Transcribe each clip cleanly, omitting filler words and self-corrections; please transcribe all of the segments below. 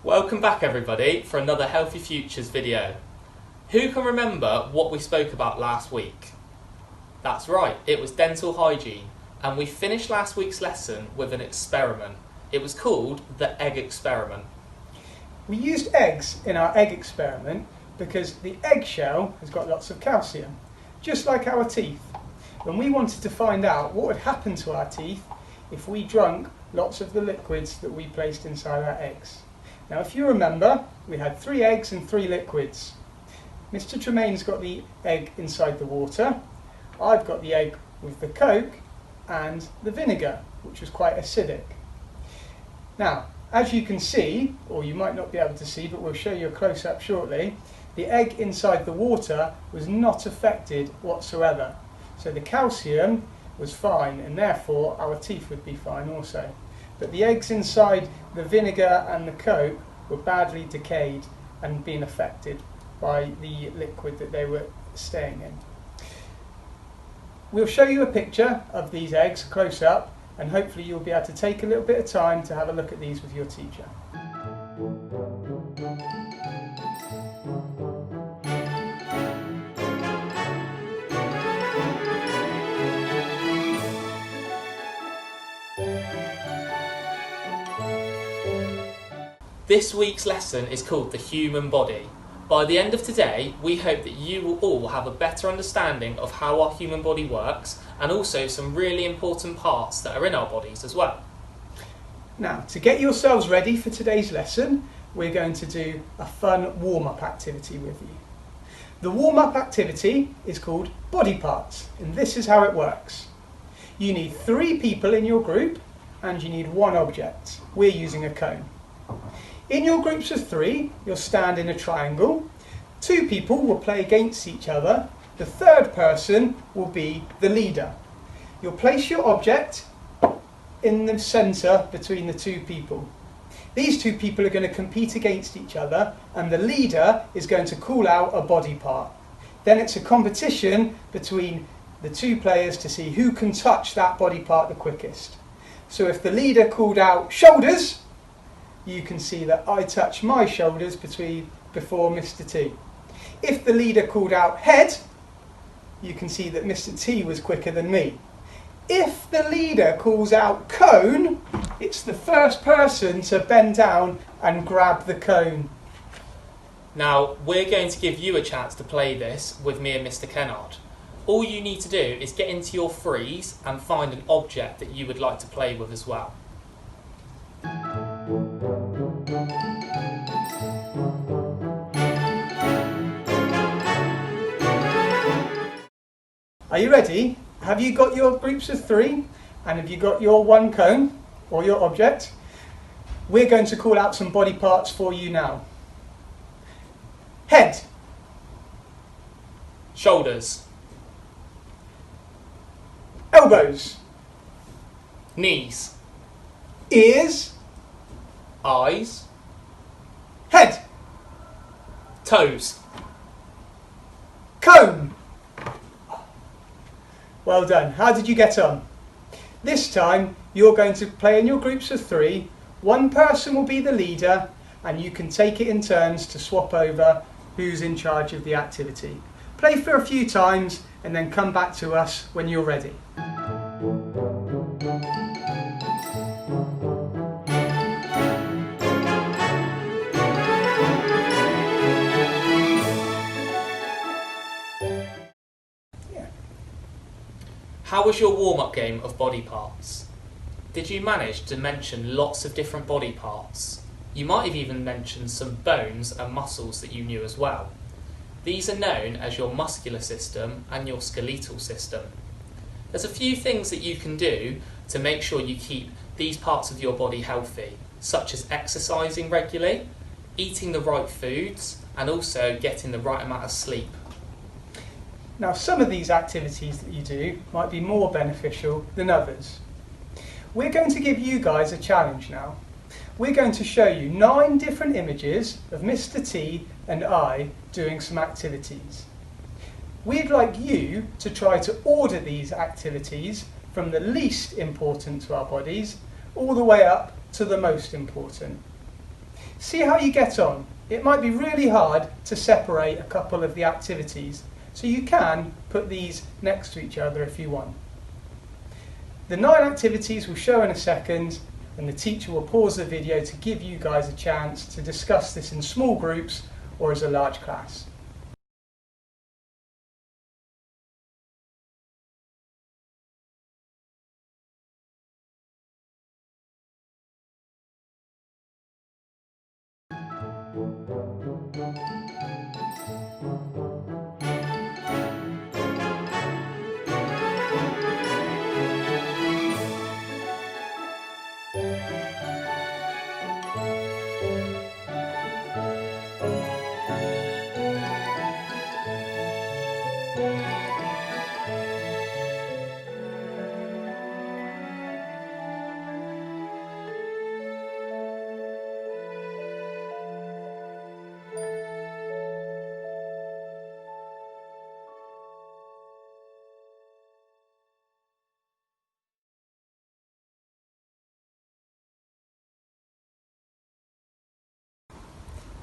Welcome back everybody for another Healthy Futures video. Who can remember what we spoke about last week? That's right, it was dental hygiene, and we finished last week's lesson with an experiment. It was called the egg experiment. We used eggs in our egg experiment because the eggshell has got lots of calcium, just like our teeth. And we wanted to find out what would happen to our teeth if we drank lots of the liquids that we placed inside our eggs. Now, if you remember, we had 3 eggs and 3 liquids. Mr. Tremaine's got the egg inside the water. I've got the egg with the Coke and the vinegar, which was quite acidic. Now, as you can see, or you might not be able to see, but we'll show you a close-up shortly, the egg inside the water was not affected whatsoever. So the calcium was fine, and therefore our teeth would be fine also. But the eggs inside the vinegar and the Coke were badly decayed and being affected by the liquid that they were staying in. We'll show you a picture of these eggs close up, and hopefully you'll be able to take a little bit of time to have a look at these with your teacher. This week's lesson is called the human body. By the end of today, we hope that you will all have a better understanding of how our human body works, and also some really important parts that are in our bodies as well. Now, to get yourselves ready for today's lesson, we're going to do a fun warm-up activity with you. The warm-up activity is called body parts, and this is how it works. You need 3 people in your group, and you need 1 object. We're using a cone. In your groups of 3, you'll stand in a triangle. 2 people will play against each other. The 3rd person will be the leader. You'll place your object in the centre between the 2 people. These 2 people are going to compete against each other, and the leader is going to call out a body part. Then it's a competition between the 2 players to see who can touch that body part the quickest. So if the leader called out shoulders, you can see that I touch my shoulders before Mr. T. If the leader called out head, you can see that Mr. T was quicker than me. If the leader calls out cone, it's the first person to bend down and grab the cone. Now, we're going to give you a chance to play this with me and Mr. Kennard. All you need to do is get into your freeze and find an object that you would like to play with as well. Are you ready? Have you got your groups of 3? And have you got your 1 cone or your object? We're going to call out some body parts for you now. Head. Shoulders. Elbows. Knees. Ears. Eyes. Head. Toes. Cone. Well done. How did you get on? This time you're going to play in your groups of 3. 1 person will be the leader, and you can take it in turns to swap over who's in charge of the activity. Play for a few times and then come back to us when you're ready. How was your warm-up game of body parts? Did you manage to mention lots of different body parts? You might have even mentioned some bones and muscles that you knew as well. These are known as your muscular system and your skeletal system. There's a few things that you can do to make sure you keep these parts of your body healthy, such as exercising regularly, eating the right foods, and also getting the right amount of sleep. Now, some of these activities that you do might be more beneficial than others. We're going to give you guys a challenge now. We're going to show you 9 different images of Mr. T and I doing some activities. We'd like you to try to order these activities from the least important to our bodies all the way up to the most important. See how you get on. It might be really hard to separate a couple of the activities, so you can put these next to each other if you want. The 9 activities will show in a second, and the teacher will pause the video to give you guys a chance to discuss this in small groups or as a large class.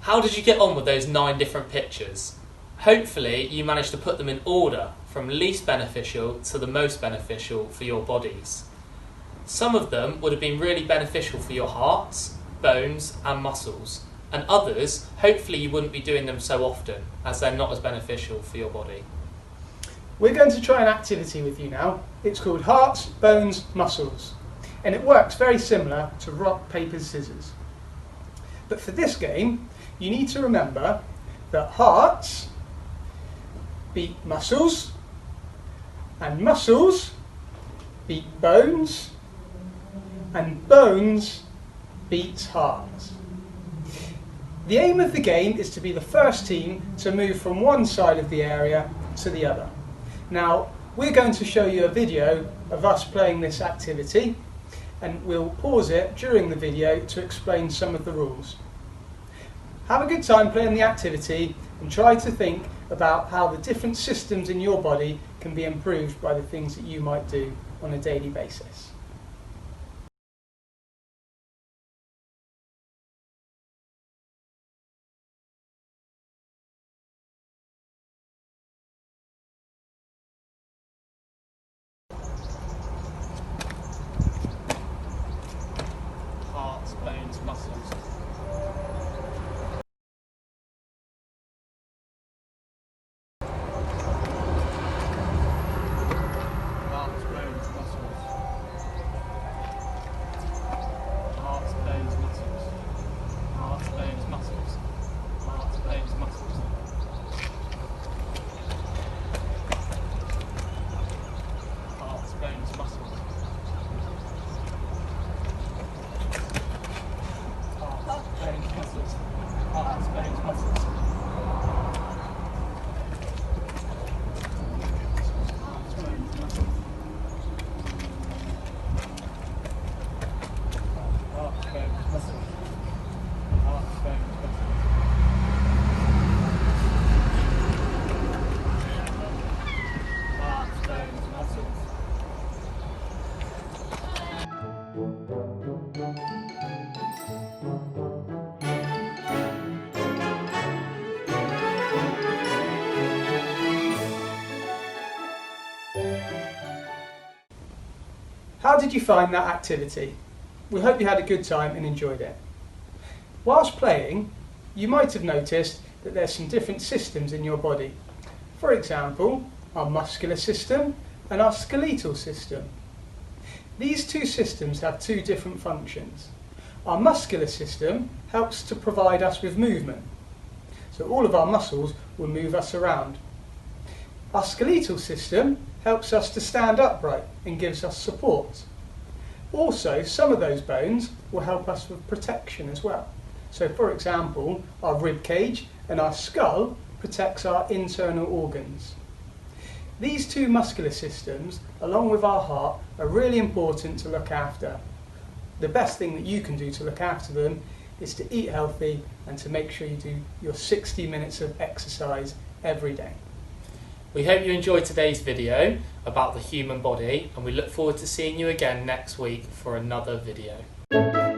How did you get on with those 9 different pictures? Hopefully you managed to put them in order from least beneficial to the most beneficial for your bodies. Some of them would have been really beneficial for your hearts, bones and muscles, and others, hopefully you wouldn't be doing them so often as they're not as beneficial for your body. We're going to try an activity with you now. It's called Hearts, Bones, Muscles, and it works very similar to rock, paper, scissors. But for this game, you need to remember that hearts beat muscles, and muscles beat bones, and bones beats hearts. The aim of the game is to be the first team to move from one side of the area to the other. Now, we're going to show you a video of us playing this activity, and we'll pause it during the video to explain some of the rules. Have a good time playing the activity and try to think about how the different systems in your body can be improved by the things that you might do on a daily basis. Hearts, bones, muscles. How did you find that activity? We hope you had a good time and enjoyed it. Whilst playing, you might have noticed that there's some different systems in your body. For example, our muscular system and our skeletal system. These two systems have 2 different functions. Our muscular system helps to provide us with movement. So all of our muscles will move us around. Our skeletal system helps us to stand upright and gives us support. Also, some of those bones will help us with protection as well. So for example, our rib cage and our skull protects our internal organs. These two muscular systems, along with our heart, are really important to look after. The best thing that you can do to look after them is to eat healthy and to make sure you do your 60 minutes of exercise every day. We hope you enjoyed today's video about the human body, and we look forward to seeing you again next week for another video.